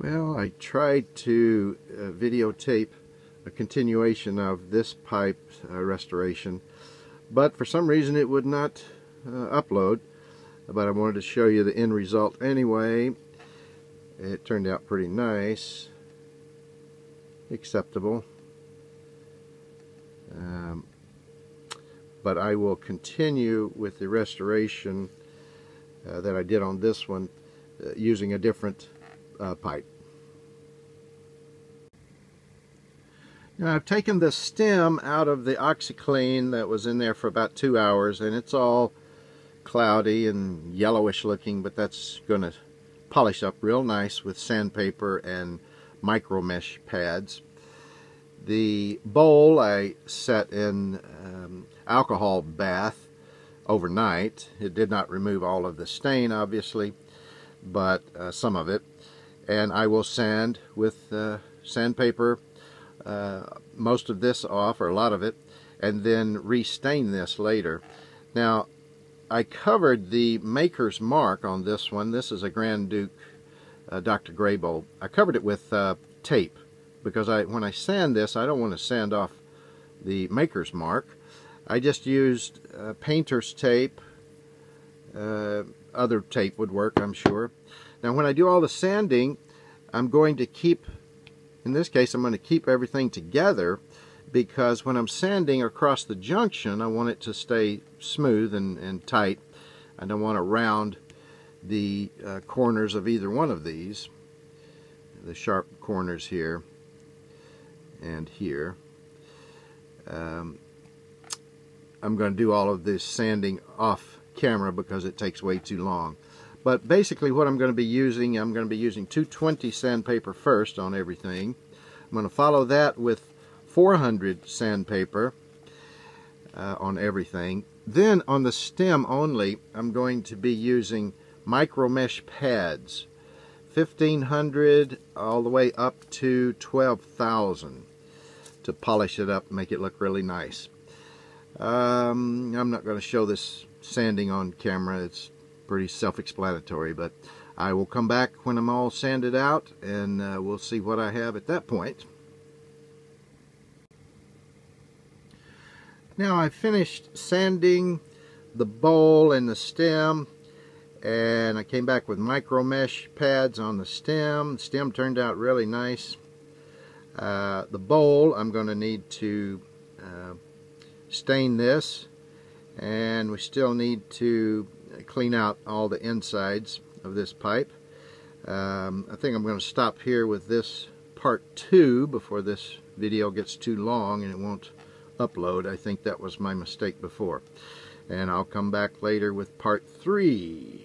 Well, I tried to videotape a continuation of this pipe restoration, but for some reason it would not upload. But I wanted to show you the end result anyway. It turned out pretty nice, acceptable. But I will continue with the restoration that I did on this one using a different pipe. Now I've taken the stem out of the OxiClean that was in there for about 2 hours, and it's all cloudy and yellowish looking, but that's going to polish up real nice with sandpaper and micro mesh pads. The bowl I set in alcohol bath overnight. It did not remove all of the stain, obviously, but some of it. And I will sand with sandpaper most of this off, or a lot of it, and then restain this later. Now, I covered the maker's mark on this one. This is a Grand Duke Dr. Greybold. I covered it with tape because when I sand this, I don't want to sand off the maker's mark. I just used painter's tape. Other tape would work, I'm sure. Now when I do all the sanding, I'm going to keep, in this case I'm going to keep everything together, because when I'm sanding across the junction I want it to stay smooth and tight. I don't want to round the corners of either one of these, the sharp corners here and here. I'm going to do all of this sanding off camera because it takes way too long. But basically what I'm going to be using 220 sandpaper first on everything. I'm going to follow that with 400 sandpaper on everything. Then on the stem only, I'm going to be using micro mesh pads, 1500 all the way up to 12,000 to polish it up and make it look really nice. I'm not going to show this sanding on camera. It's pretty self-explanatory, but I will come back when I'm all sanded out and we'll see what I have at that point. Now I finished sanding the bowl and the stem, and I came back with micro mesh pads on the stem. The stem turned out really nice. The bowl, I'm going to need to stain this, and we still need to clean out all the insides of this pipe. I think I'm going to stop here with this part 2 before this video gets too long and it won't upload. I think that was my mistake before, and I'll come back later with part 3.